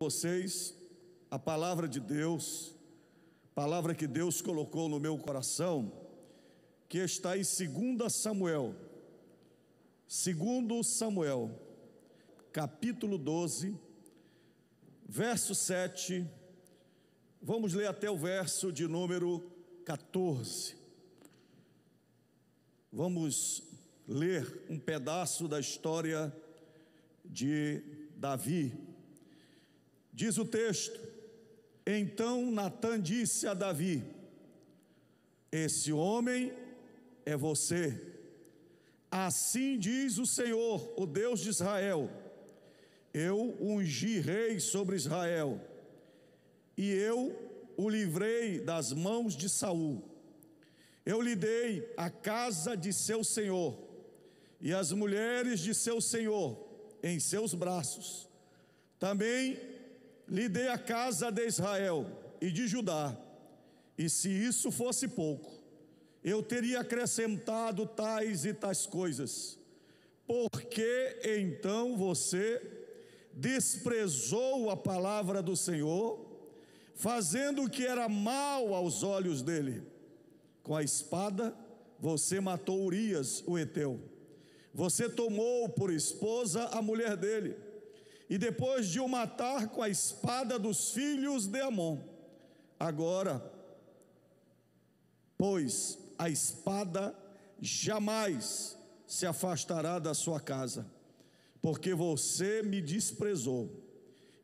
Vocês a palavra de Deus, palavra que Deus colocou no meu coração, que está em 2 Samuel, capítulo 12, verso 7, vamos ler até o verso de número 14. Vamos ler um pedaço da história de Davi. Diz o texto: então Natã disse a Davi: esse homem é você. Assim diz o Senhor, o Deus de Israel: eu ungi rei sobre Israel, e eu o livrei das mãos de Saul. Eu lhe dei a casa de seu senhor e as mulheres de seu senhor em seus braços. Também lhe dei a casa de Israel e de Judá. E se isso fosse pouco, eu teria acrescentado tais e tais coisas. Porque então você desprezou a palavra do Senhor, fazendo o que era mal aos olhos dele. Com a espada você matou Urias, o heteu. Você tomou por esposa a mulher dele, e depois de o matar com a espada dos filhos de Amon, agora, pois a espada jamais se afastará da sua casa, porque você me desprezou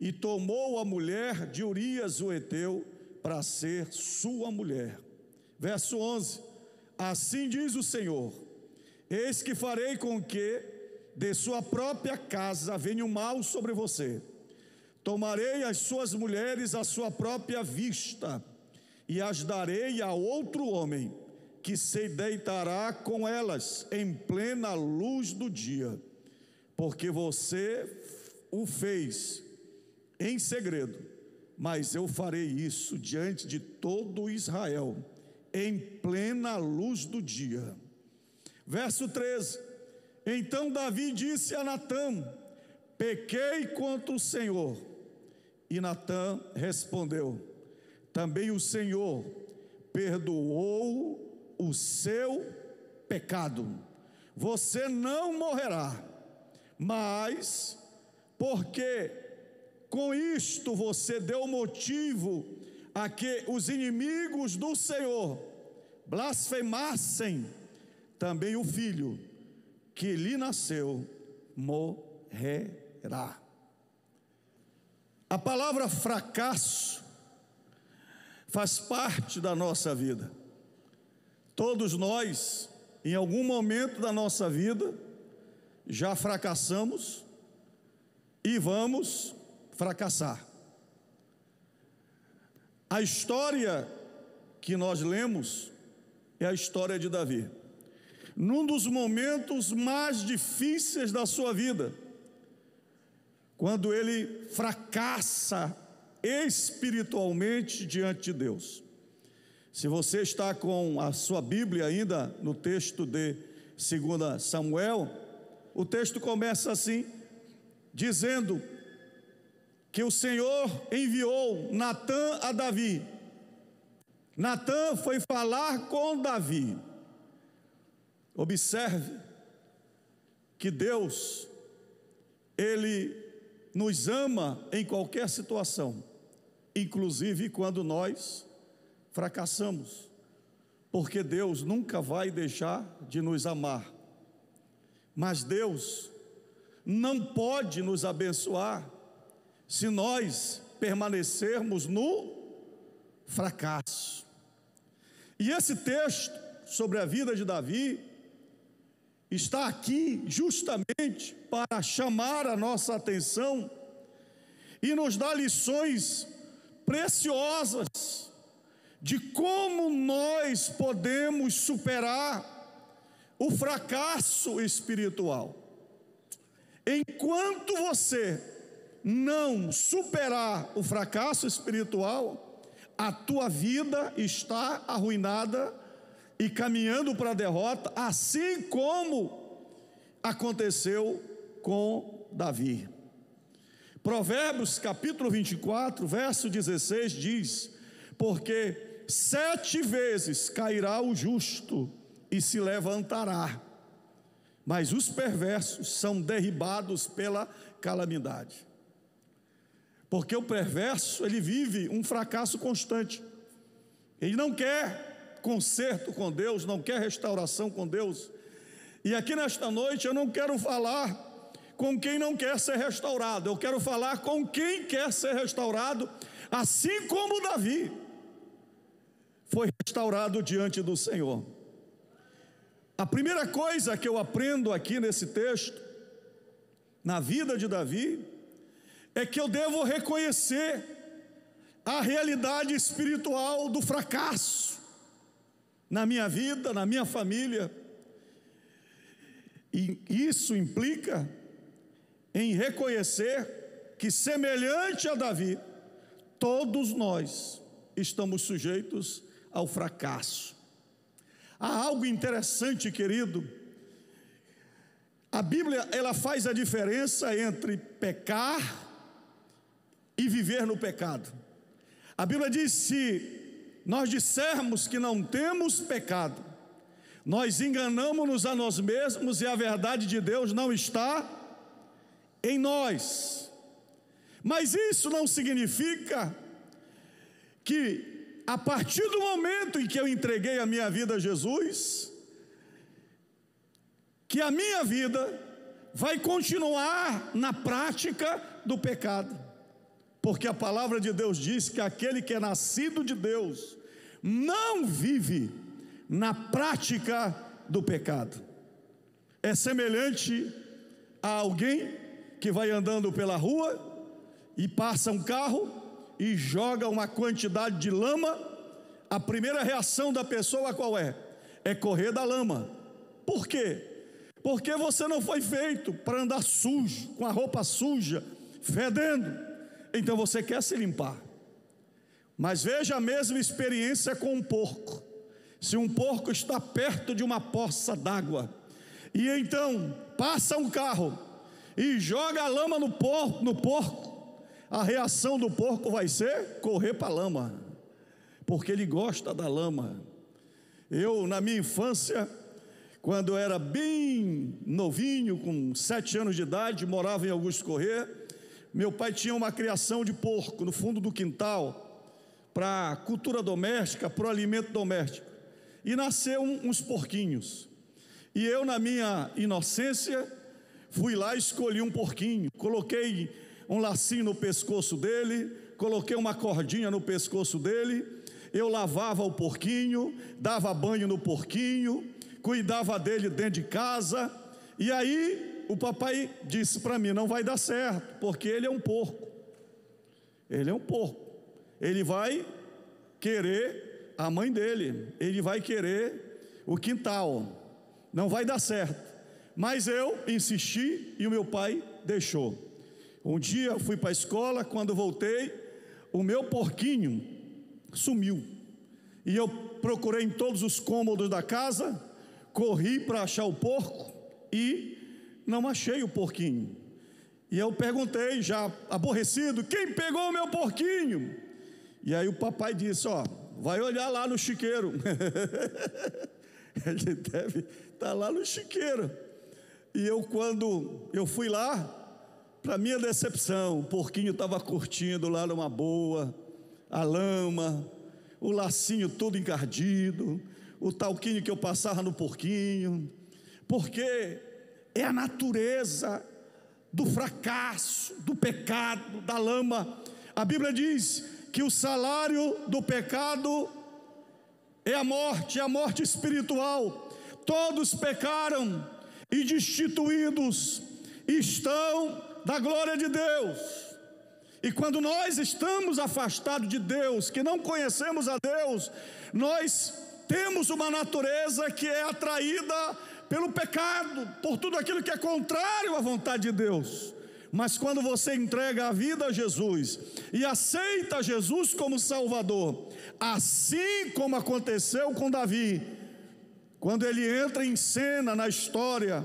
e tomou a mulher de Urias o heteu para ser sua mulher. Verso 11: assim diz o Senhor: eis que farei com que de sua própria casa venha o mal sobre você. Tomarei as suas mulheres à sua própria vista e as darei a outro homem, que se deitará com elas em plena luz do dia, porque você o fez em segredo, mas eu farei isso diante de todo Israel, em plena luz do dia. Verso 13: então Davi disse a Natã: pequei contra o Senhor. E Natã respondeu: também o Senhor perdoou o seu pecado. Você não morrerá, mas porque com isto você deu motivo a que os inimigos do Senhor blasfemassem, também o filho que lhe nasceu morrerá. A palavra fracasso faz parte da nossa vida. Todos nós, em algum momento da nossa vida, já fracassamos e vamos fracassar. A história que nós lemos é a história de Davi. Num dos momentos mais difíceis da sua vida, quando ele fracassa espiritualmente diante de Deus. Se você está com a sua Bíblia ainda no texto de 2 Samuel, o texto começa assim, dizendo que o Senhor enviou Natã a Davi. Natã foi falar com Davi. Observe que Deus, Ele nos ama em qualquer situação, inclusive quando nós fracassamos, porque Deus nunca vai deixar de nos amar. Mas Deus não pode nos abençoar se nós permanecermos no fracasso. E esse texto sobre a vida de Davi está aqui justamente para chamar a nossa atenção e nos dar lições preciosas de como nós podemos superar o fracasso espiritual. Enquanto você não superar o fracasso espiritual, a tua vida está arruinada e caminhando para a derrota, assim como aconteceu com Davi. Provérbios capítulo 24, verso 16 diz: porque 7 vezes cairá o justo e se levantará, mas os perversos são derribados pela calamidade. Porque o perverso, ele vive um fracasso constante. Ele não quer conserto com Deus, não quer restauração com Deus. E aqui nesta noite eu não quero falar com quem não quer ser restaurado, eu quero falar com quem quer ser restaurado, assim como Davi foi restaurado diante do Senhor. A primeira coisa que eu aprendo aqui nesse texto, na vida de Davi, é que eu devo reconhecer a realidade espiritual do fracasso na minha vida, na minha família. E isso implica em reconhecer que, semelhante a Davi, todos nós estamos sujeitos ao fracasso. Há algo interessante, querido. A Bíblia, ela faz a diferença entre pecar e viver no pecado. A Bíblia diz: se nós dissermos que não temos pecado, nós enganamos-nos a nós mesmos e a verdade de Deus não está em nós. Mas isso não significa que, a partir do momento em que eu entreguei a minha vida a Jesus, que a minha vida vai continuar na prática do pecado. Porque a palavra de Deus diz que aquele que é nascido de Deus não vive na prática do pecado. É semelhante a alguém que vai andando pela rua e passa um carro e joga uma quantidade de lama. A primeira reação da pessoa qual é? É correr da lama. Por quê? Porque você não foi feito para andar sujo, com a roupa suja, fedendo. Então você quer se limpar. Mas veja a mesma experiência com um porco. Se um porco está perto de uma poça d'água, e então passa um carro e joga a lama no porco, a reação do porco vai ser correr para a lama, porque ele gosta da lama. Eu, na minha infância, quando eu era bem novinho, com 7 anos de idade, morava em Augusto Corrêa. Meu pai tinha uma criação de porco no fundo do quintal, para cultura doméstica, para o alimento doméstico. E nasceu uns porquinhos. E eu, na minha inocência, fui lá e escolhi um porquinho. Coloquei um lacinho no pescoço dele, coloquei uma cordinha no pescoço dele. Eu lavava o porquinho, dava banho no porquinho, cuidava dele dentro de casa. E aí o papai disse para mim: não vai dar certo, porque ele é um porco. Ele é um porco. Ele vai querer a mãe dele, ele vai querer o quintal. Não vai dar certo. Mas eu insisti e o meu pai deixou. Um dia eu fui para a escola, quando voltei, o meu porquinho sumiu. E eu procurei em todos os cômodos da casa, corri para achar o porco e não achei o porquinho. E eu perguntei, já aborrecido: quem pegou o meu porquinho? E aí o papai disse: ó, vai olhar lá no chiqueiro. Ele deve estar lá no chiqueiro. E eu, quando eu fui lá, para minha decepção, o porquinho estava curtindo lá numa boa, a lama, o lacinho todo encardido, o talquinho que eu passava no porquinho. Porque é a natureza do fracasso, do pecado, da lama. A Bíblia diz que o salário do pecado é a morte espiritual. Todos pecaram e destituídos estão da glória de Deus. E quando nós estamos afastados de Deus, que não conhecemos a Deus, nós temos uma natureza que é atraída pelo pecado, por tudo aquilo que é contrário à vontade de Deus. Mas quando você entrega a vida a Jesus e aceita Jesus como Salvador, assim como aconteceu com Davi, quando ele entra em cena na história,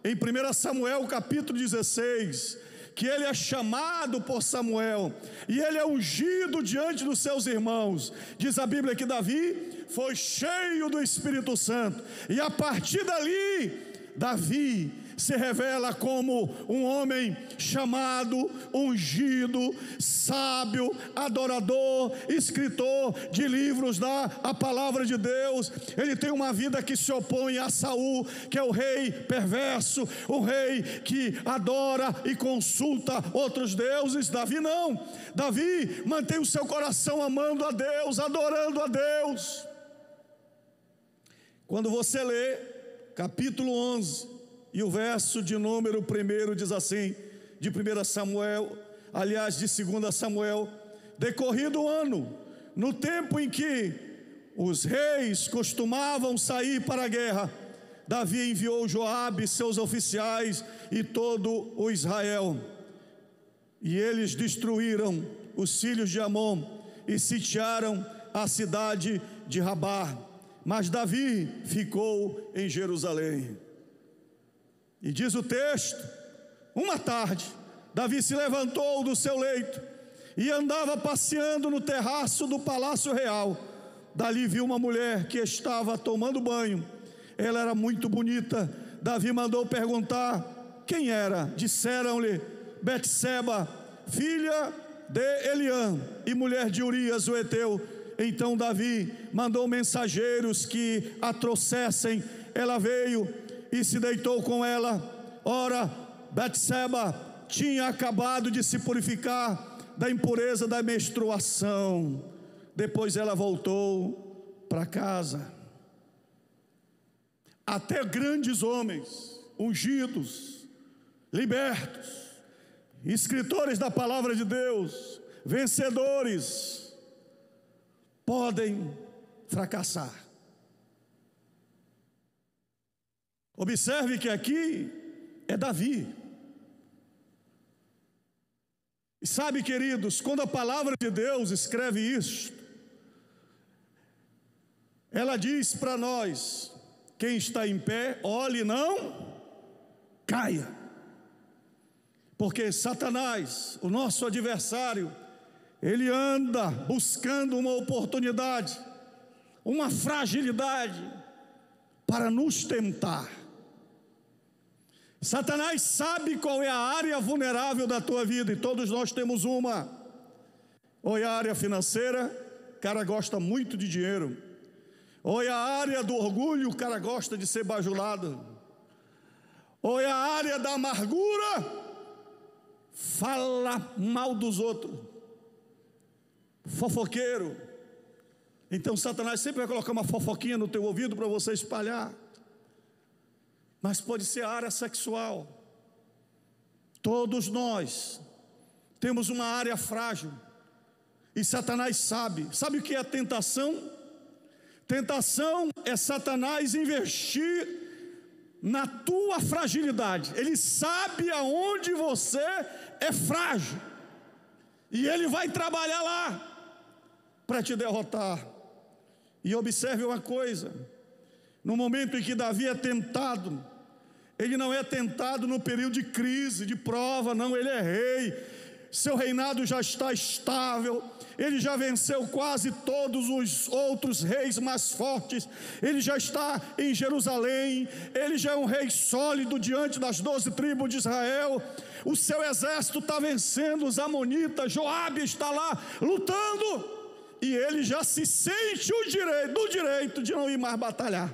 em 1 Samuel capítulo 16, que ele é chamado por Samuel, e ele é ungido diante dos seus irmãos. Diz a Bíblia que Davi foi cheio do Espírito Santo, e a partir dali, Davi se revela como um homem chamado, ungido, sábio, adorador, escritor de livros da palavra de Deus. Ele tem uma vida que se opõe a Saul, que é o rei perverso, o rei que adora e consulta outros deuses. Davi não. Davi mantém o seu coração amando a Deus, adorando a Deus. Quando você lê capítulo 11 e o verso de número 1 diz assim, de 1 Samuel, aliás de 2 Samuel: decorrido o ano, no tempo em que os reis costumavam sair para a guerra, Davi enviou Joabe, seus oficiais e todo o Israel, e eles destruíram os filhos de Amon e sitiaram a cidade de Rabá, mas Davi ficou em Jerusalém. E diz o texto: uma tarde, Davi se levantou do seu leito e andava passeando no terraço do palácio real. Dali viu uma mulher que estava tomando banho. Ela era muito bonita. Davi mandou perguntar quem era. Disseram-lhe: Betseba, filha de Eliã e mulher de Urias o heteu. Então Davi mandou mensageiros que a trouxessem. Ela veio e se deitou com ela. Ora, Betseba tinha acabado de se purificar da impureza da menstruação. Depois ela voltou para casa. Até grandes homens, ungidos, libertos, escritores da palavra de Deus, vencedores, podem fracassar. Observe que aqui é Davi. E sabe, queridos, quando a palavra de Deus escreve isto, ela diz para nós: quem está em pé, olhe e não caia. Porque Satanás, o nosso adversário, ele anda buscando uma oportunidade, uma fragilidade para nos tentar. Satanás sabe qual é a área vulnerável da tua vida, e todos nós temos uma. Ou é a área financeira, o cara gosta muito de dinheiro. Ou é a área do orgulho, o cara gosta de ser bajulado. Ou é a área da amargura, fala mal dos outros, fofoqueiro. Então Satanás sempre vai colocar uma fofoquinha no teu ouvido para você espalhar. Mas pode ser a área sexual. Todos nós temos uma área frágil, e Satanás sabe. Sabe o que é tentação? Tentação é Satanás investir na tua fragilidade. Ele sabe aonde você é frágil, e ele vai trabalhar lá para te derrotar. E observe uma coisa: no momento em que Davi é tentado, ele não é tentado no período de crise, de prova, não. Ele é rei, seu reinado já está estável, ele já venceu quase todos os outros reis mais fortes, ele já está em Jerusalém, ele já é um rei sólido diante das 12 tribos de Israel. O seu exército está vencendo os amonitas, Joabe está lá lutando, e ele já se sente no direito de não ir mais batalhar.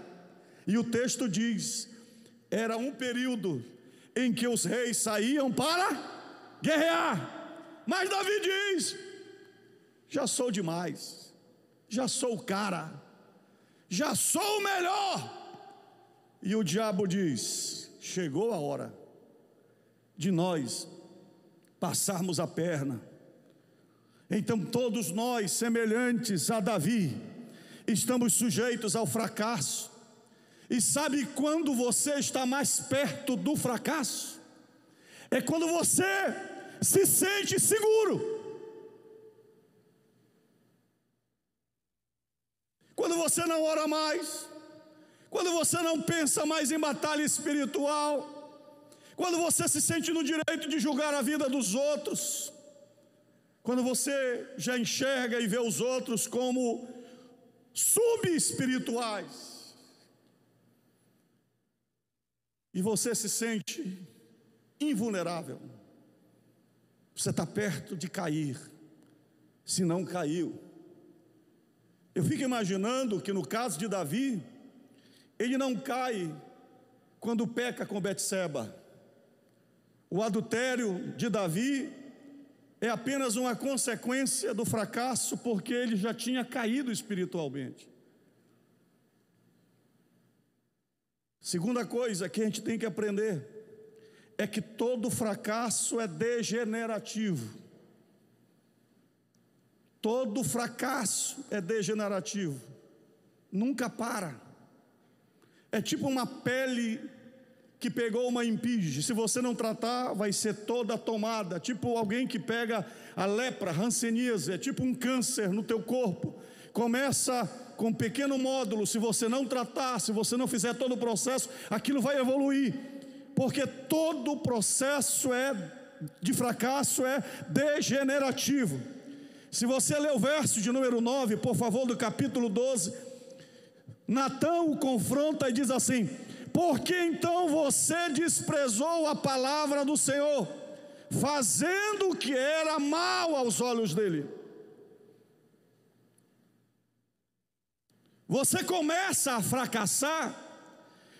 E o texto diz: era um período em que os reis saíam para guerrear, mas Davi diz: já sou demais, já sou o cara, já sou o melhor. E o diabo diz: chegou a hora de nós passarmos a perna. Então todos nós, semelhantes a Davi, estamos sujeitos ao fracasso. E sabe quando você está mais perto do fracasso? É quando você se sente seguro, quando você não ora mais, quando você não pensa mais em batalha espiritual, quando você se sente no direito de julgar a vida dos outros, quando você já enxerga e vê os outros como subespirituais, e você se sente invulnerável, você está perto de cair, se não caiu. Eu fico imaginando que no caso de Davi, ele não cai quando peca com Betseba. O adultério de Davi é apenas uma consequência do fracasso, porque ele já tinha caído espiritualmente. Segunda coisa que a gente tem que aprender é que todo fracasso é degenerativo. Todo fracasso é degenerativo, nunca para. É tipo uma pele que pegou uma impige, se você não tratar, vai ser toda tomada. Tipo alguém que pega a lepra, hanseníase, é tipo um câncer no teu corpo. Começa com um pequeno módulo, se você não tratar, se você não fizer todo o processo, aquilo vai evoluir, porque todo o processo de fracasso é degenerativo. Se você ler o verso de número 9, por favor, do capítulo 12, Natã o confronta e diz assim: por que então você desprezou a palavra do Senhor, fazendo o que era mal aos olhos dele? Você começa a fracassar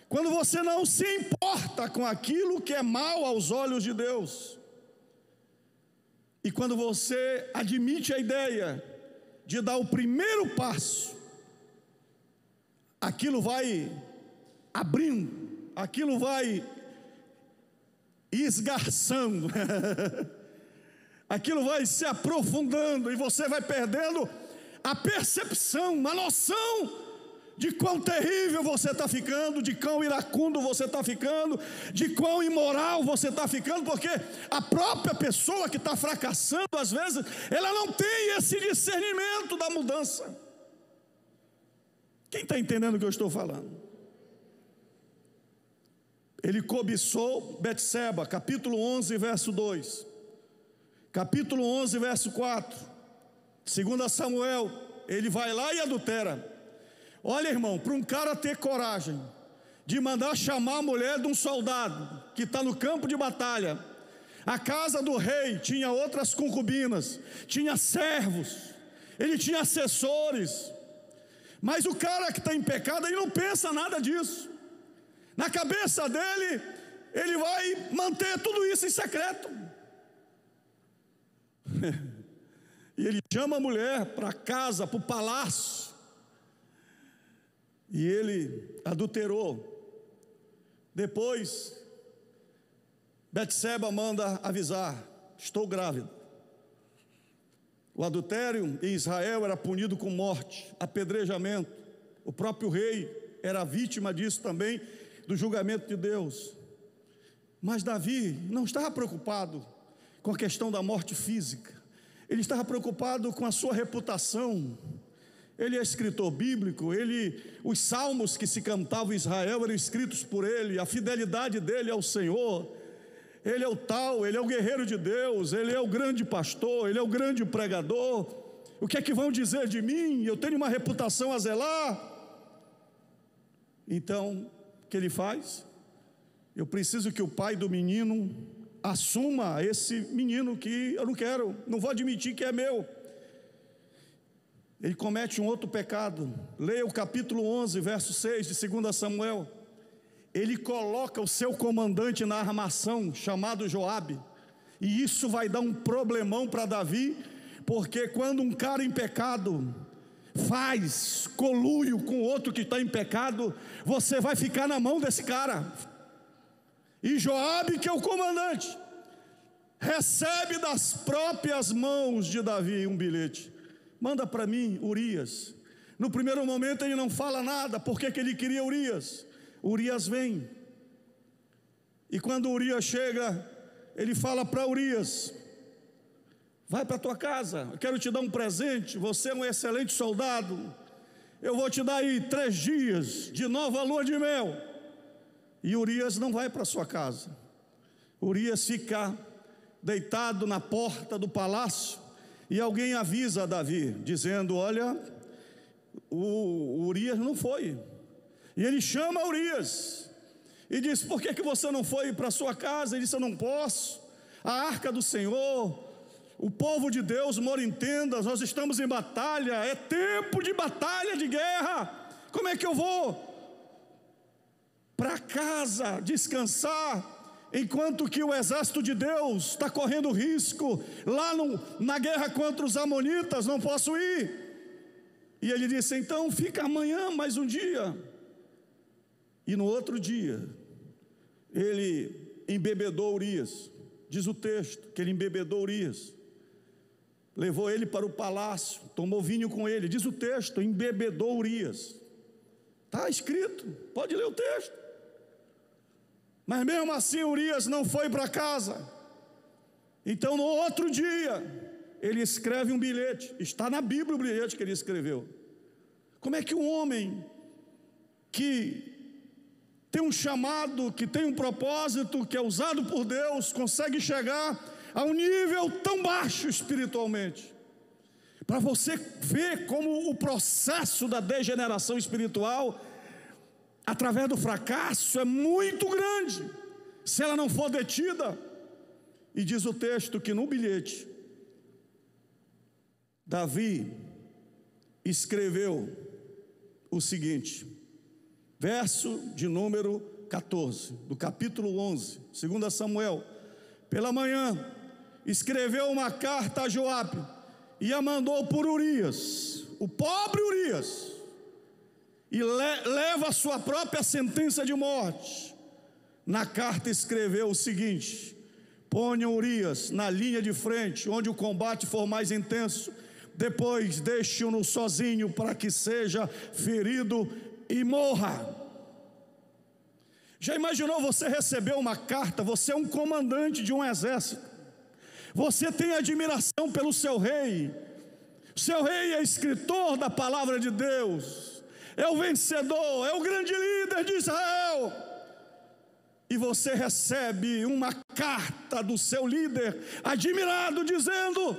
quando você não se importa com aquilo que é mal aos olhos de Deus. E quando você admite a ideia de dar o primeiro passo, aquilo vai abrindo, aquilo vai esgarçando, aquilo vai se aprofundando, e você vai perdendo a percepção, a noção de quão terrível você está ficando, de quão iracundo você está ficando, de quão imoral você está ficando, porque a própria pessoa que está fracassando, às vezes, ela não tem esse discernimento da mudança. Quem está entendendo o que eu estou falando? Ele cobiçou Betseba, capítulo 11, verso 2, capítulo 11, verso 4, 2 Samuel, ele vai lá e adultera. Olha, irmão, para um cara ter coragem de mandar chamar a mulher de um soldado que está no campo de batalha, a casa do rei tinha outras concubinas, tinha servos, ele tinha assessores, mas o cara que está em pecado, ele não pensa nada disso. Na cabeça dele, ele vai manter tudo isso em secreto. E ele chama a mulher para casa, para o palácio, e ele adulterou. Depois, Betseba manda avisar: estou grávida. O adultério em Israel era punido com morte, apedrejamento. O próprio rei era vítima disso também, do julgamento de Deus. Mas Davi não estava preocupado com a questão da morte física, ele estava preocupado com a sua reputação. Ele é escritor bíblico, os salmos que se cantavam em Israel eram escritos por ele, a fidelidade dele ao Senhor. Ele é o tal, ele é o guerreiro de Deus, ele é o grande pastor, ele é o grande pregador. O que é que vão dizer de mim? Eu tenho uma reputação a zelar. Então, o que ele faz? Eu preciso que o pai do menino assuma esse menino que eu não quero, não vou admitir que é meu. Ele comete um outro pecado. Leia o capítulo 11, verso 6 de 2 Samuel. Ele coloca o seu comandante na armação, chamado Joabe, e isso vai dar um problemão para Davi, porque quando um cara em pecado faz conluio com outro que está em pecado, você vai ficar na mão desse cara. E Joabe, que é o comandante, recebe das próprias mãos de Davi um bilhete: manda para mim Urias. No primeiro momento ele não fala nada, porque que ele queria Urias. Urias vem, e quando Urias chega, ele fala para Urias: vai para a tua casa, eu quero te dar um presente, você é um excelente soldado, eu vou te dar aí 3 dias de nova lua de mel. E Urias não vai para sua casa. Urias fica deitado na porta do palácio e alguém avisa a Davi, dizendo: olha, o Urias não foi. E ele chama Urias e diz: por que você não foi para sua casa? Ele disse: eu não posso, a arca do Senhor, o povo de Deus mora em tendas, nós estamos em batalha, é tempo de batalha, de guerra, como é que eu vou para casa descansar, enquanto que o exército de Deus está correndo risco lá na guerra contra os amonitas? Não posso ir. E ele disse: então fica amanhã mais um dia. E no outro dia ele embebedou Urias. Diz o texto que ele embebedou Urias, levou ele para o palácio, tomou vinho com ele. Diz o texto: embebedou Urias. Está escrito, pode ler o texto. Mas mesmo assim Urias não foi para casa. Então no outro dia ele escreve um bilhete. Está na Bíblia o bilhete que ele escreveu. Como é que um homem que tem um chamado, que tem um propósito, que é usado por Deus, consegue chegar a um nível tão baixo espiritualmente? Para você ver como o processo da degeneração espiritual, através do fracasso, é muito grande, se ela não for detida. E diz o texto que no bilhete, Davi escreveu o seguinte, verso de número 14, do capítulo 11, 2 Samuel: pela manhã escreveu uma carta a Joabe e a mandou por Urias, o pobre Urias, e leva a sua própria sentença de morte. Na carta escreveu o seguinte: ponham Urias na linha de frente, onde o combate for mais intenso, depois deixem-no sozinho para que seja ferido e morra. Já imaginou você receber uma carta? Você é um comandante de um exército, você tem admiração pelo seu rei, seu rei é escritor da palavra de Deus, é o vencedor, é o grande líder de Israel, e você recebe uma carta do seu líder admirado, dizendo: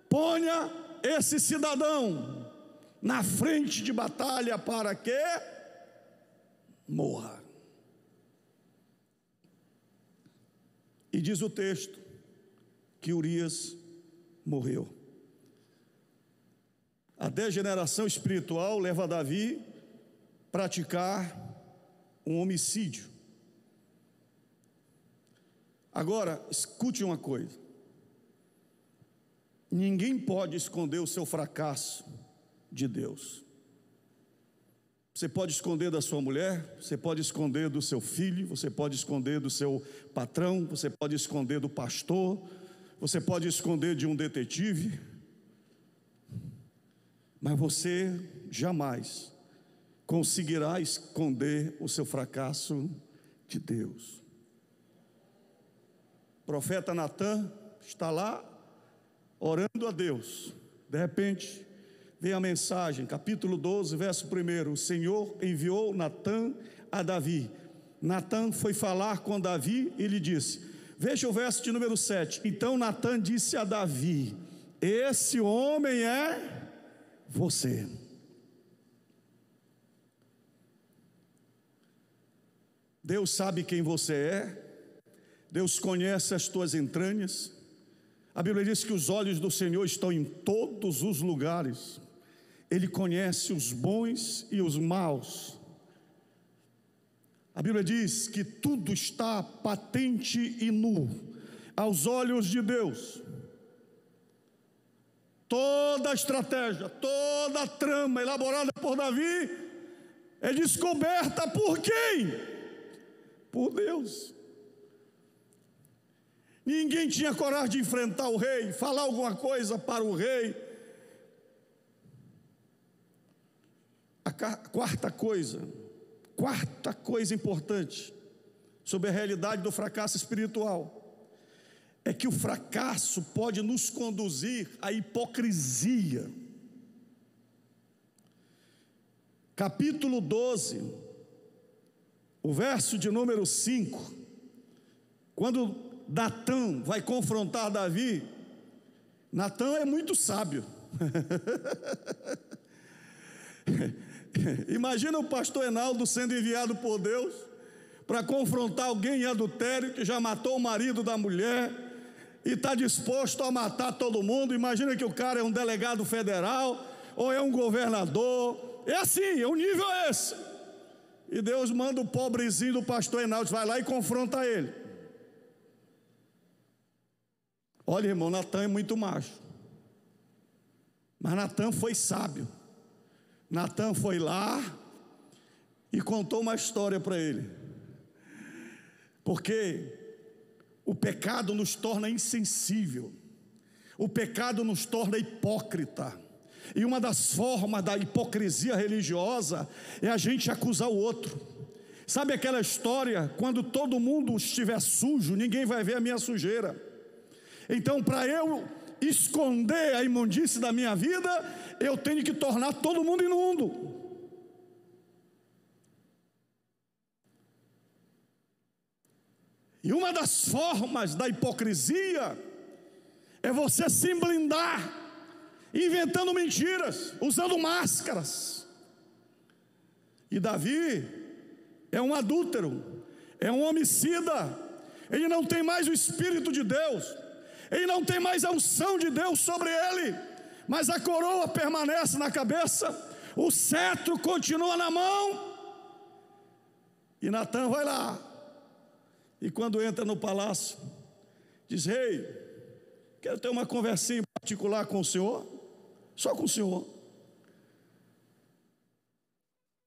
ponha esse cidadão na frente de batalha para que morra. E diz o texto que Urias morreu. A degeneração espiritual leva Davi a praticar um homicídio. Agora, escute uma coisa: ninguém pode esconder o seu fracasso de Deus. Você pode esconder da sua mulher, você pode esconder do seu filho, você pode esconder do seu patrão, você pode esconder do pastor, você pode esconder de um detetive, mas você jamais conseguirá esconder o seu fracasso de Deus. O profeta Natã está lá orando a Deus. De repente vem a mensagem, capítulo 12, verso 1: o Senhor enviou Natã a Davi. Natã foi falar com Davi e lhe disse, veja o verso de número 7: então Natã disse a Davi: esse homem é você. Deus sabe quem você é, Deus conhece as tuas entranhas. A Bíblia diz que os olhos do Senhor estão em todos os lugares, Ele conhece os bons e os maus. A Bíblia diz que tudo está patente e nu aos olhos de Deus. Toda a estratégia, toda a trama elaborada por Davi é descoberta por quem? Por Deus. Ninguém tinha coragem de enfrentar o rei, falar alguma coisa para o rei. A quarta coisa importante sobre a realidade do fracasso espiritual é que o fracasso pode nos conduzir à hipocrisia. Capítulo 12, o verso de número 5, Quando Natã vai confrontar Davi, Natã é muito sábio. Imagina o pastor Enaldo sendo enviado por Deus para confrontar alguém em adultério que já matou o marido da mulher e está disposto a matar todo mundo. Imagina que o cara é um delegado federal ou é um governador. É assim, o nível é esse. E Deus manda o pobrezinho do pastor Enaldo, vai lá e confronta ele. Olha, irmão, Natã é muito macho, mas Natã foi sábio. Natã foi lá e contou uma história para ele, porque o pecado nos torna insensível, o pecado nos torna hipócrita, e uma das formas da hipocrisia religiosa é a gente acusar o outro. Sabe aquela história, quando todo mundo estiver sujo, ninguém vai ver a minha sujeira. Então, para eu esconder a imundície da minha vida, eu tenho que tornar todo mundo imundo. E uma das formas da hipocrisia é você se blindar, inventando mentiras, usando máscaras. E Davi é um adúltero, é um homicida. Ele não tem mais o Espírito de Deus, ele não tem mais a unção de Deus sobre ele, mas a coroa permanece na cabeça, o cetro continua na mão. E Natã vai lá, e quando entra no palácio, diz: rei, quero ter uma conversinha particular com o senhor, só com o senhor.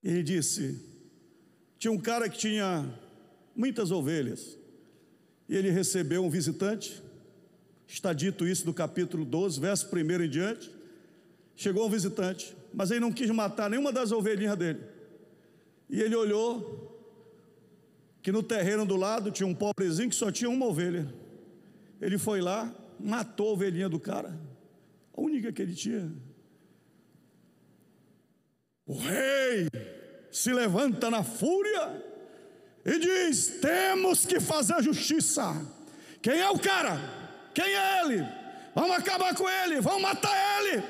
E ele disse: tinha um cara que tinha muitas ovelhas, e ele recebeu um visitante. Está dito isso no capítulo 12, verso 1 em diante. Chegou um visitante, mas ele não quis matar nenhuma das ovelhinhas dele. E ele olhou que no terreno do lado tinha um pobrezinho que só tinha uma ovelha. Ele foi lá, matou a ovelhinha do cara, a única que ele tinha. O rei se levanta na fúria e diz: temos que fazer justiça. Quem é o cara? Quem é ele? Vamos acabar com ele, vamos matar ele.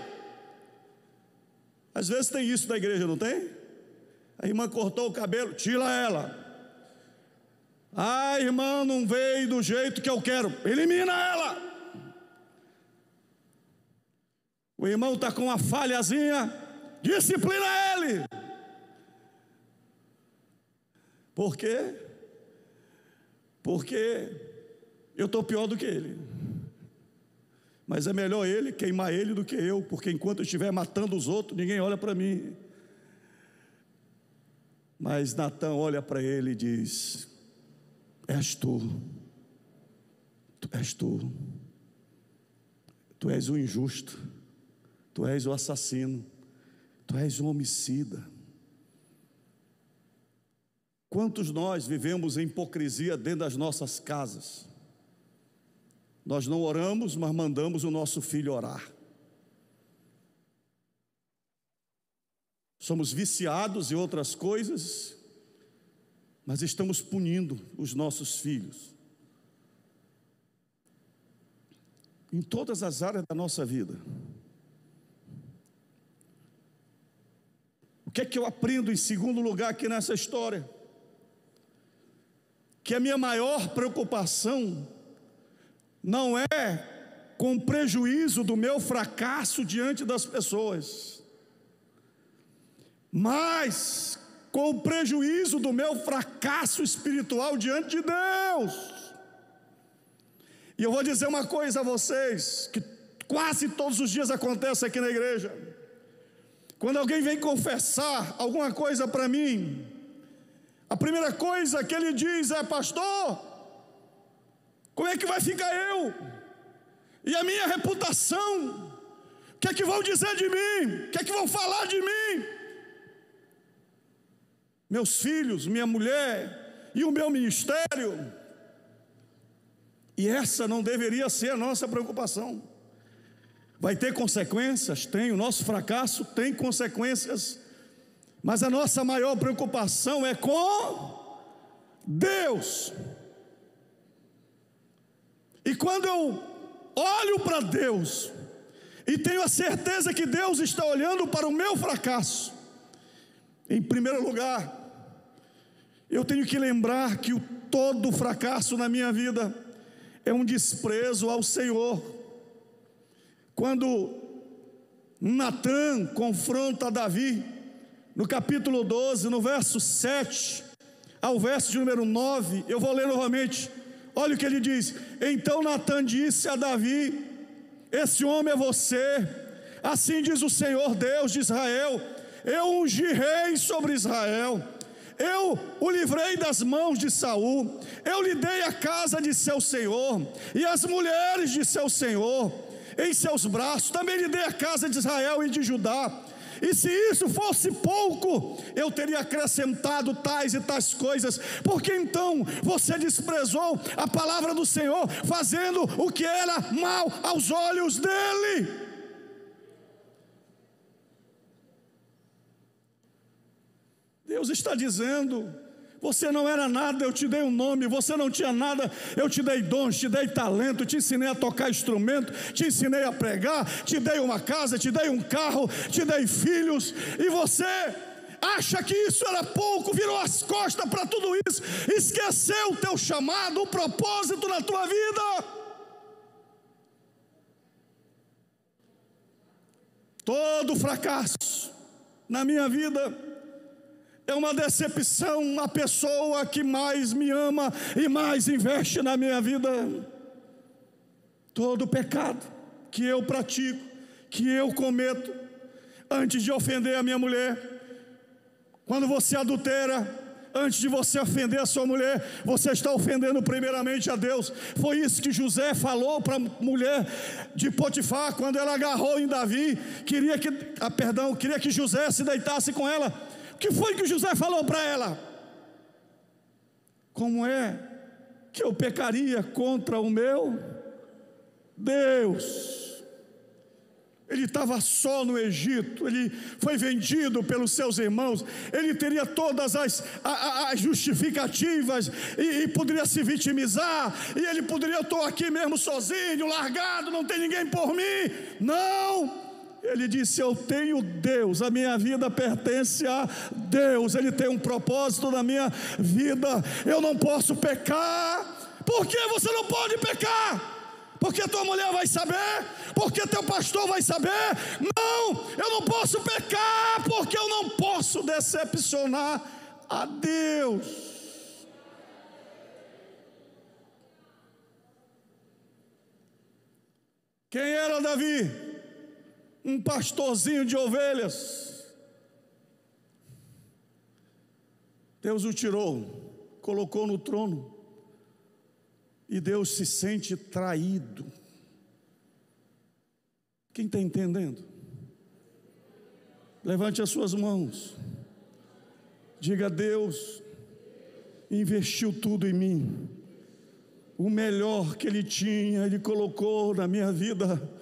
Às vezes tem isso na igreja, não tem? A irmã cortou o cabelo, tira ela. A irmã não veio do jeito que eu quero, elimina ela. O irmão está com uma falhazinha, disciplina ele. Por quê? Porque eu estou pior do que ele. Mas é melhor ele queimar ele do que eu, porque enquanto eu estiver matando os outros, ninguém olha para mim. Mas Natã olha para ele e diz: és tu, tu és o injusto, tu és o assassino, tu és o homicida. Quantos nós vivemos em hipocrisia dentro das nossas casas? Nós não oramos, mas mandamos o nosso filho orar. Somos viciados em outras coisas, mas estamos punindo os nossos filhos. Em todas as áreas da nossa vida. O que é que eu aprendo em segundo lugar aqui nessa história? Que a minha maior preocupação não é com o prejuízo do meu fracasso diante das pessoas, mas com o prejuízo do meu fracasso espiritual diante de Deus. E eu vou dizer uma coisa a vocês, que quase todos os dias acontece aqui na igreja. Quando alguém vem confessar alguma coisa para mim, a primeira coisa que ele diz é: pastor, como é que vai ficar eu? E a minha reputação? O que é que vão dizer de mim? O que é que vão falar de mim? Meus filhos, minha mulher e o meu ministério. E essa não deveria ser a nossa preocupação. Vai ter consequências? Tem. O nosso fracasso tem consequências. Mas a nossa maior preocupação é com Deus. E quando eu olho para Deus e tenho a certeza que Deus está olhando para o meu fracasso, em primeiro lugar, eu tenho que lembrar que todo fracasso na minha vida é um desprezo ao Senhor. Quando Natã confronta Davi, no capítulo 12, no verso 7 ao verso de número 9, eu vou ler novamente. Olha o que ele diz: então Natã disse a Davi: esse homem é você, assim diz o Senhor Deus de Israel, eu ungi rei sobre Israel, eu o livrei das mãos de Saul, eu lhe dei a casa de seu senhor e as mulheres de seu senhor em seus braços, também lhe dei a casa de Israel e de Judá. E se isso fosse pouco, eu teria acrescentado tais e tais coisas. Porque então você desprezou a palavra do Senhor, fazendo o que era mal aos olhos dele? Deus está dizendo: você não era nada, eu te dei um nome. Você não tinha nada, eu te dei dons, te dei talento, te ensinei a tocar instrumento, te ensinei a pregar, te dei uma casa, te dei um carro, te dei filhos. E você acha que isso era pouco, virou as costas para tudo isso, esqueceu o teu chamado, o propósito na tua vida. Todo fracasso na minha vida é uma decepção à pessoa que mais me ama e mais investe na minha vida. Todo pecado que eu pratico, que eu cometo, antes de ofender a minha mulher, quando você adultera, antes de você ofender a sua mulher, você está ofendendo primeiramente a Deus. Foi isso que José falou para a mulher de Potifar, quando ela agarrou em Davi, queria que José se deitasse com ela. O que foi que José falou para ela? Como é que eu pecaria contra o meu Deus? Ele estava só no Egito, ele foi vendido pelos seus irmãos, ele teria todas as justificativas e poderia se vitimizar, e ele poderia: estou aqui mesmo sozinho, largado, não tem ninguém por mim. Não! Ele disse: eu tenho Deus, a minha vida pertence a Deus, Ele tem um propósito na minha vida, eu não posso pecar. Por que você não pode pecar? Porque tua mulher vai saber? Porque teu pastor vai saber? Não, eu não posso pecar, porque eu não posso decepcionar a Deus. Quem era Davi? Um pastorzinho de ovelhas. Deus o tirou, colocou no trono, e Deus se sente traído. Quem está entendendo? Levante as suas mãos, diga: Deus investiu tudo em mim, o melhor que Ele tinha, Ele colocou na minha vida.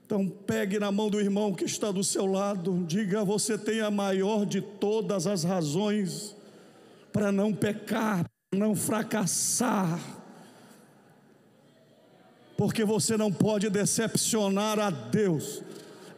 Então pegue na mão do irmão que está do seu lado, diga: você tem a maior de todas as razões para não pecar, para não fracassar, porque você não pode decepcionar a Deus.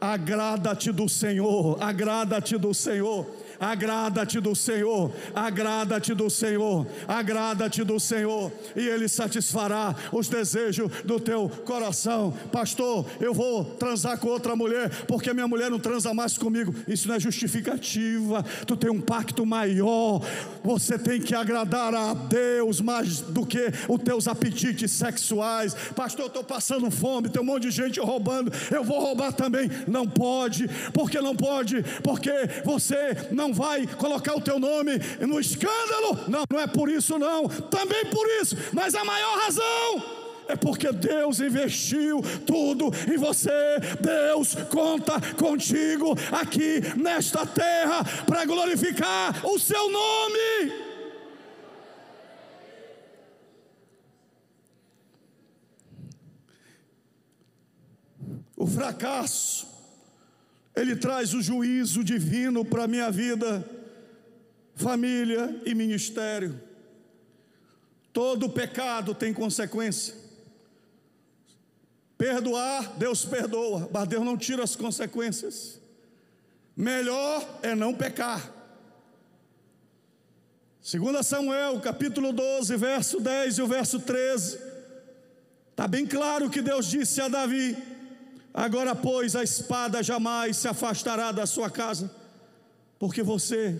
Agrada-te do Senhor, agrada-te do Senhor, agrada-te do Senhor, agrada-te do Senhor, agrada-te do Senhor, e Ele satisfará os desejos do teu coração. Pastor, eu vou transar com outra mulher porque minha mulher não transa mais comigo. Isso não é justificativa. Tu tem um pacto maior. Você tem que agradar a Deus mais do que os teus apetites sexuais. Pastor, eu estou passando fome, tem um monte de gente roubando, eu vou roubar também. Não pode. Por que não pode? Porque você não vai colocar o teu nome no escândalo. Não é por isso não, também por isso, mas a maior razão é porque Deus investiu tudo em você. Deus conta contigo aqui nesta terra para glorificar o seu nome. O fracasso, ele traz o juízo divino para a minha vida, família e ministério. Todo pecado tem consequência. Perdoar, Deus perdoa, mas Deus não tira as consequências. Melhor é não pecar. 2 Samuel, capítulo 12, verso 10 e o verso 13. Está bem claro que Deus disse a Davi: agora, pois, a espada jamais se afastará da sua casa, porque você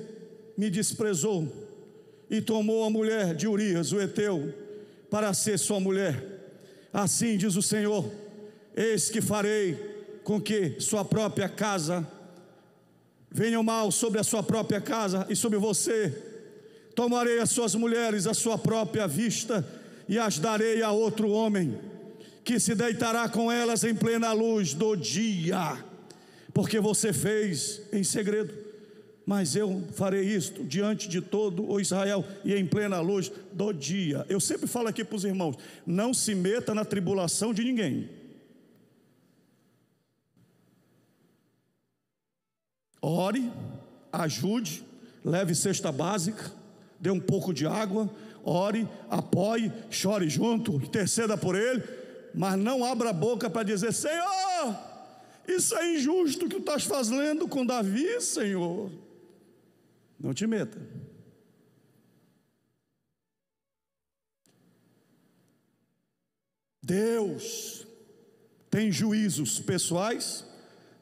me desprezou e tomou a mulher de Urias, o heteu, para ser sua mulher. Assim diz o Senhor: eis que farei com que sua própria casa venha o mal sobre a sua própria casa e sobre você. Tomarei as suas mulheres à sua própria vista e as darei a outro homem, que se deitará com elas em plena luz do dia, porque você fez em segredo, mas eu farei isto diante de todo o Israel e em plena luz do dia. Eu sempre falo aqui para os irmãos: não se meta na tribulação de ninguém. Ore, ajude, leve cesta básica, dê um pouco de água, ore, apoie, chore junto, interceda por ele, mas não abra a boca para dizer: Senhor, isso é injusto que tu estás fazendo com Davi, Senhor. Não te meta. Deus tem juízos pessoais,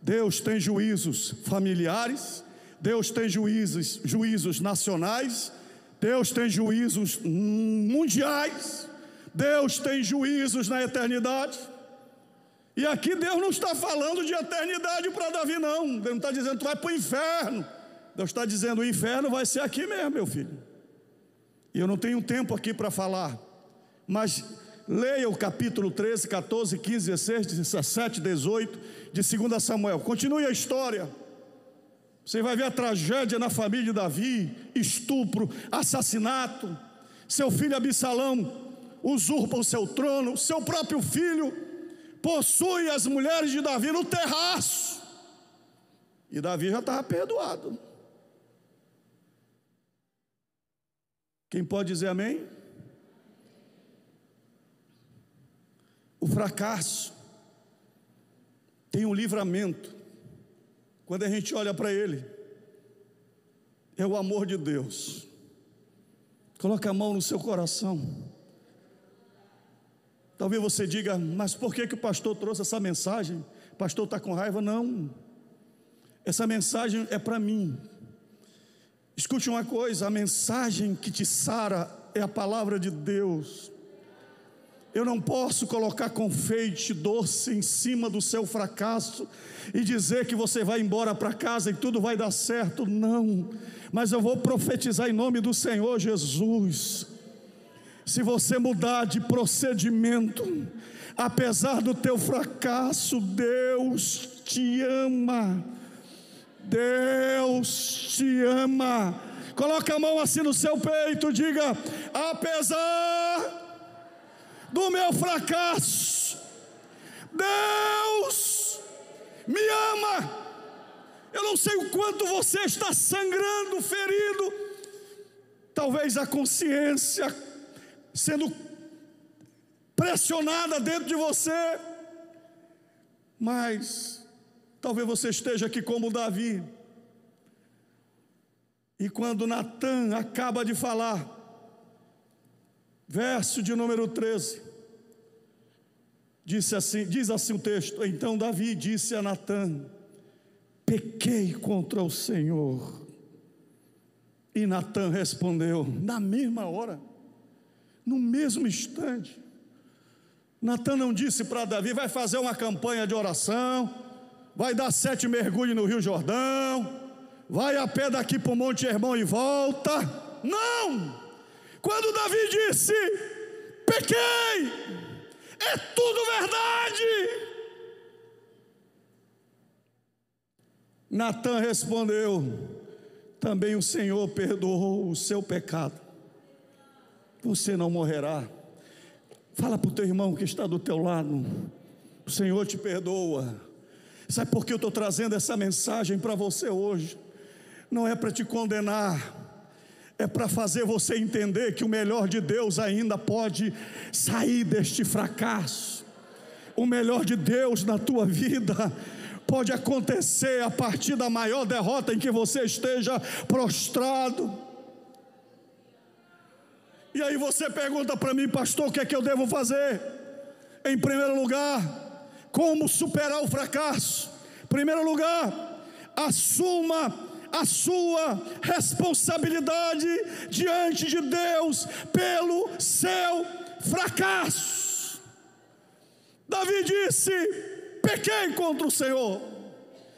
Deus tem juízos familiares, Deus tem juízos nacionais, Deus tem juízos mundiais, Deus tem juízos na eternidade. E aqui Deus não está falando de eternidade para Davi, não. Deus não está dizendo tu vai para o inferno. Deus está dizendo: o inferno vai ser aqui mesmo, meu filho. E eu não tenho tempo aqui para falar, mas leia o capítulo 13, 14, 15, 16, 17, 18 de 2 Samuel. Continue a história. Você vai ver a tragédia na família de Davi: estupro, assassinato. Seu filho Absalão usurpa o seu trono. Seu próprio filho possui as mulheres de Davi no terraço. E Davi já estava perdoado. Quem pode dizer amém? O fracasso tem um livramento. Quando a gente olha para ele, é o amor de Deus. Coloque a mão no seu coração. Talvez você diga: mas por que o pastor trouxe essa mensagem? O pastor está com raiva? Não, essa mensagem é para mim. Escute uma coisa: a mensagem que te sara é a palavra de Deus. Eu não posso colocar confeite doce em cima do seu fracasso e dizer que você vai embora para casa e tudo vai dar certo. Não, mas eu vou profetizar em nome do Senhor Jesus. Se você mudar de procedimento, apesar do teu fracasso, Deus te ama. Deus te ama. Coloca a mão assim no seu peito, diga: apesar do meu fracasso, Deus me ama. Eu não sei o quanto você está sangrando, ferido, talvez a consciência sendo pressionada dentro de você, mas talvez você esteja aqui como Davi. E quando Natan acaba de falar, verso de número 13, diz assim o texto: então Davi disse a Natan: pequei contra o Senhor. E Natan respondeu, na mesma hora, no mesmo instante. Natan não disse para Davi: vai fazer uma campanha de oração, vai dar 7 mergulhos no Rio Jordão, vai a pé daqui para o Monte Hermon e volta. Não! Quando Davi disse: pequei, é tudo verdade. Natan respondeu: também o Senhor perdoou o seu pecado, você não morrerá. Fala para o teu irmão que está do teu lado: o Senhor te perdoa. Sabe por que eu estou trazendo essa mensagem para você hoje? Não é para te condenar, é para fazer você entender que o melhor de Deus ainda pode sair deste fracasso. o melhor de Deus na tua vida pode acontecer a partir da maior derrota em que você esteja prostrado. E aí você pergunta para mim, pastor, o que é que eu devo fazer? Em primeiro lugar, como superar o fracasso? Em primeiro lugar, assuma a sua responsabilidade diante de Deus pelo seu fracasso. Davi disse: pequei contra o Senhor.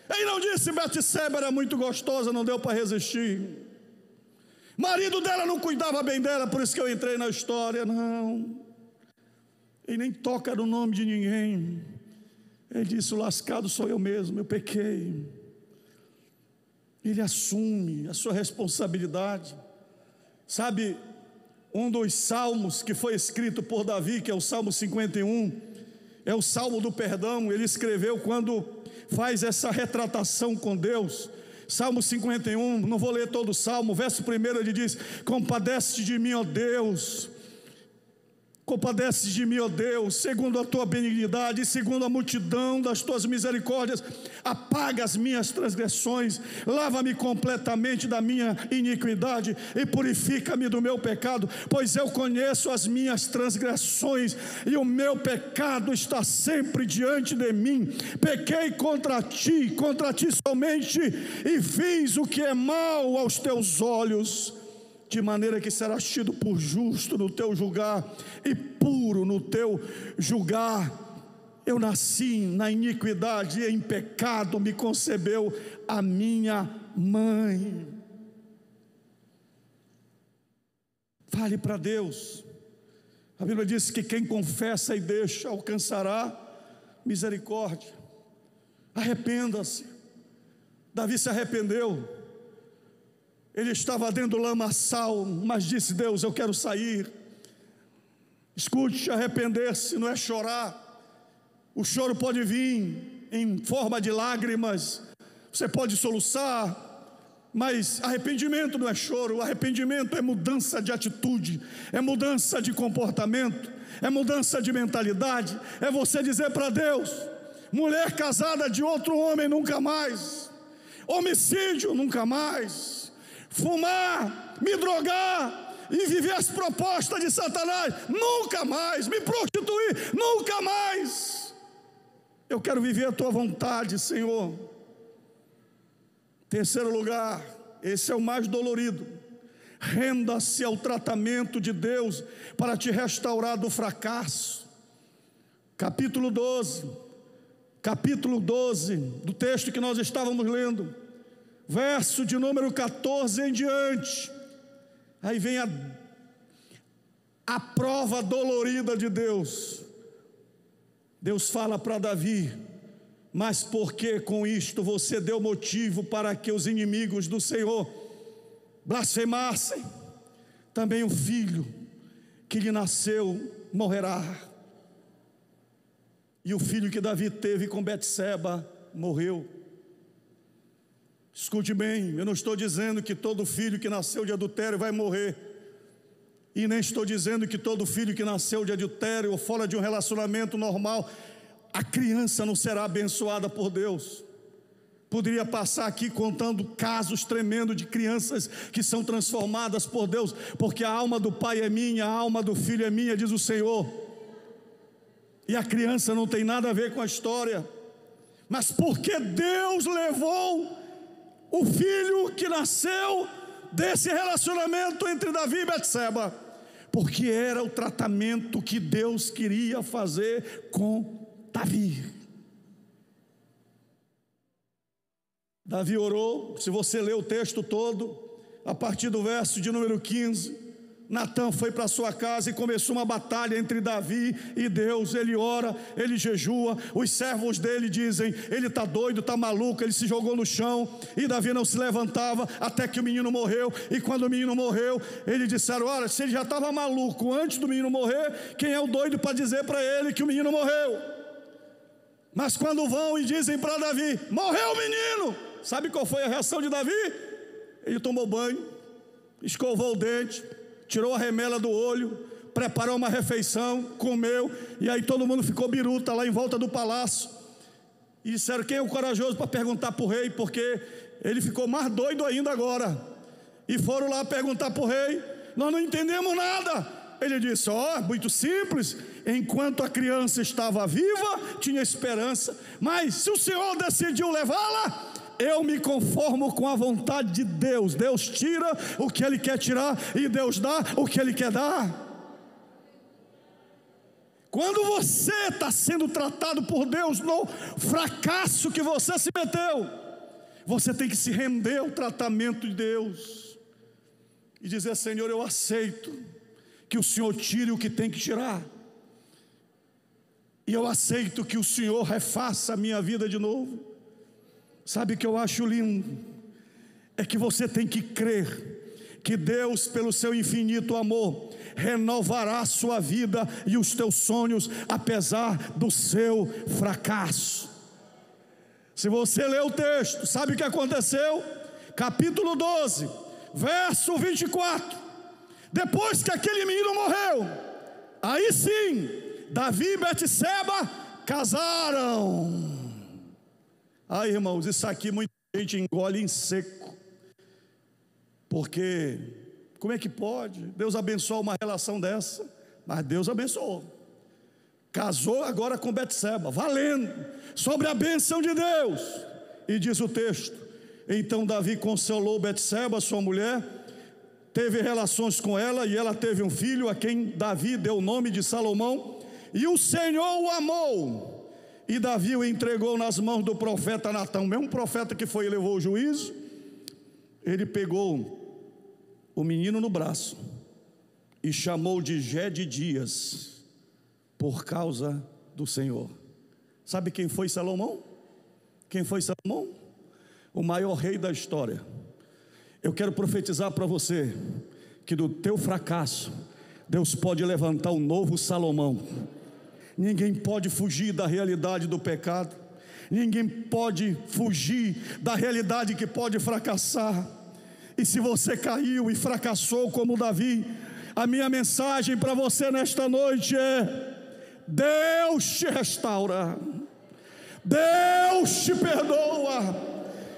Ele não disse: Betseba era muito gostosa, não deu para resistir. Marido dela não cuidava bem dela, por isso que eu entrei na história. Não, ele nem toca no nome de ninguém. Ele disse: o lascado sou eu mesmo, eu pequei. Ele assume a sua responsabilidade. Sabe, um dos salmos que foi escrito por Davi, que é o Salmo 51, é o Salmo do perdão. Ele escreveu quando faz essa retratação com Deus. Salmo 51, não vou ler todo o Salmo, o verso 1 ele diz: compadece-te de mim, ó Deus, compadece-te de mim, ó Deus, segundo a tua benignidade e segundo a multidão das tuas misericórdias, apaga as minhas transgressões, lava-me completamente da minha iniquidade e purifica-me do meu pecado, pois eu conheço as minhas transgressões e o meu pecado está sempre diante de mim. Pequei contra ti somente, e fiz o que é mal aos teus olhos, de maneira que serás tido por justo no teu julgar e puro no teu julgar. Eu nasci na iniquidade e em pecado me concebeu a minha mãe. Fale para Deus. A Bíblia diz que quem confessa e deixa alcançará misericórdia. Arrependa-se. Davi se arrependeu. Ele estava dentro do lamaçal, mas disse: Deus, eu quero sair. Escute, arrepender-se não é chorar. O choro pode vir em forma de lágrimas, você pode soluçar, mas arrependimento não é choro. Arrependimento é mudança de atitude, é mudança de comportamento, é mudança de mentalidade. É você dizer para Deus: mulher casada de outro homem nunca mais, homicídio nunca mais, fumar, me drogar e viver as propostas de Satanás nunca mais, me prostituir nunca mais. Eu quero viver a tua vontade, Senhor. Terceiro lugar, esse é o mais dolorido: renda-se ao tratamento de Deus para te restaurar do fracasso. Capítulo 12 do texto que nós estávamos lendo, verso de número 14 em diante. Aí vem a prova dolorida de Deus. Deus fala para Davi: mas porque com isto você deu motivo para que os inimigos do Senhor blasfemassem, também o filho que lhe nasceu morrerá. E o filho que Davi teve com Betseba morreu. Escute bem, eu não estou dizendo que todo filho que nasceu de adultério vai morrer, e nem estou dizendo que todo filho que nasceu de adultério ou fora de um relacionamento normal, a criança não será abençoada por Deus. Poderia passar aqui contando casos tremendos de crianças que são transformadas por Deus, porque a alma do pai é minha, a alma do filho é minha, diz o Senhor. E a criança não tem nada a ver com a história, mas porque Deus levou o filho que nasceu desse relacionamento entre Davi e Betseba, porque era o tratamento que Deus queria fazer com Davi. Davi orou. Se você ler o texto todo, a partir do verso de número 15, Natã foi para sua casa e começou uma batalha entre Davi e Deus. Ele ora, ele jejua, os servos dele dizem: ele está doido, está maluco. Ele se jogou no chão e Davi não se levantava até que o menino morreu. E quando o menino morreu, eles disseram: olha, se ele já estava maluco antes do menino morrer, quem é o doido para dizer para ele que o menino morreu? Mas quando vão e dizem para Davi: morreu o menino, sabe qual foi a reação de Davi? Ele tomou banho, escovou o dente, tirou a remela do olho, preparou uma refeição, comeu, e aí todo mundo ficou biruta lá em volta do palácio. E disseram: quem é o corajoso para perguntar para o rei, porque ele ficou mais doido ainda agora. E foram lá perguntar para o rei: nós não entendemos nada. Ele disse: muito simples, enquanto a criança estava viva, tinha esperança, mas se o Senhor decidiu levá-la, eu me conformo com a vontade de Deus. Deus tira o que Ele quer tirar, e Deus dá o que Ele quer dar. Quando você está sendo tratado por Deus no fracasso que você se meteu, você tem que se render ao tratamento de Deus e dizer: Senhor, eu aceito que o Senhor tire o que tem que tirar, e eu aceito que o Senhor refaça a minha vida de novo. Sabe o que eu acho lindo? É que você tem que crer que Deus, pelo seu infinito amor, renovará a sua vida e os teus sonhos, apesar do seu fracasso. Se você ler o texto, sabe o que aconteceu? Capítulo 12, verso 24. Depois que aquele menino morreu, aí sim, Davi e Betseba casaram. Ai, irmãos, isso aqui muita gente engole em seco, porque como é que pode Deus abençoar uma relação dessa? Mas Deus abençoou. Casou agora com Betseba, valendo, sobre a bênção de Deus. E diz o texto: então Davi consolou Betseba, sua mulher, teve relações com ela, e ela teve um filho, a quem Davi deu o nome de Salomão. E o Senhor o amou, e Davi o entregou nas mãos do profeta Natã, o mesmo profeta que foi e levou o juízo. Ele pegou o menino no braço e chamou de Jedidias, por causa do Senhor. Sabe quem foi Salomão? Quem foi Salomão? O maior rei da história. Eu quero profetizar para você que do teu fracasso Deus pode levantar um novo Salomão. Ninguém pode fugir da realidade do pecado, ninguém pode fugir da realidade que pode fracassar. E se você caiu e fracassou como Davi, a minha mensagem para você nesta noite é: Deus te restaura, Deus te perdoa,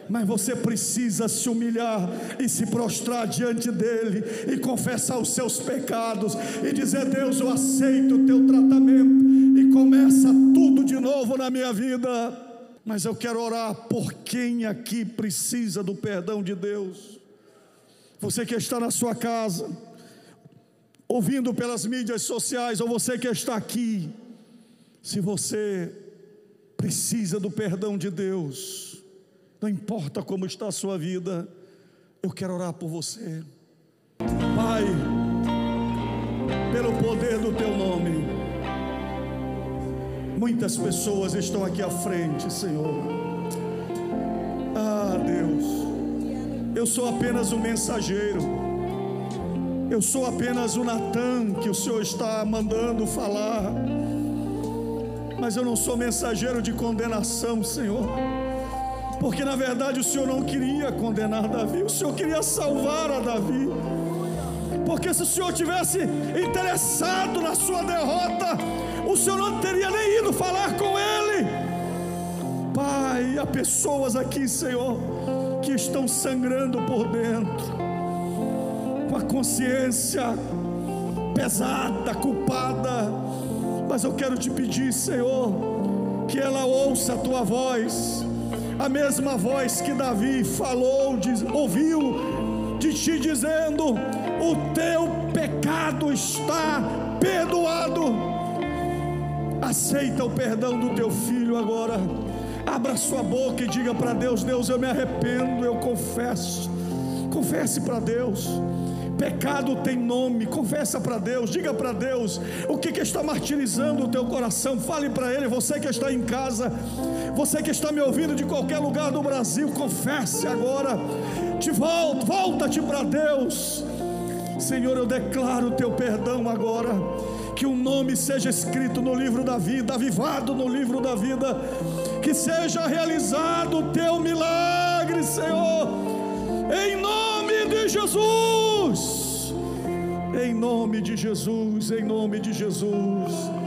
mas você precisa se humilhar e se prostrar diante dele e confessar os seus pecados e dizer: Deus, eu aceito o teu tratamento, e começa tudo de novo na minha vida. Mas eu quero orar por quem aqui precisa do perdão de Deus. Você que está na sua casa, ouvindo pelas mídias sociais, ou você que está aqui, se você precisa do perdão de Deus, não importa como está a sua vida, eu quero orar por você. Pai, pelo poder do teu nome, muitas pessoas estão aqui à frente, Senhor. Ah, Deus, eu sou apenas um mensageiro, eu sou apenas o Natã que o Senhor está mandando falar, mas eu não sou mensageiro de condenação, Senhor, porque na verdade o Senhor não queria condenar Davi, o Senhor queria salvar a Davi, porque se o Senhor tivesse interessado na sua derrota, o Senhor não teria nem ido falar com ele. Pai, há pessoas aqui, Senhor, que estão sangrando por dentro, com a consciência pesada, culpada, mas eu quero te pedir, Senhor, que ela ouça a tua voz, a mesma voz que Davi falou, ouviu de ti dizendo: o teu pecado está perdoado. Aceita o perdão do teu filho agora. Abra sua boca e diga para Deus: Deus, eu me arrependo, eu confesso. Confesse para Deus. Pecado tem nome, confessa para Deus, diga para Deus o que está martirizando o teu coração. Fale para Ele. Você que está em casa, você que está me ouvindo de qualquer lugar do Brasil, confesse agora. Volta-te para Deus. Senhor, eu declaro o teu perdão agora, que o nome seja escrito no livro da vida, avivado no livro da vida, que seja realizado o teu milagre, Senhor, em nome de Jesus. em nome de Jesus, em nome de Jesus.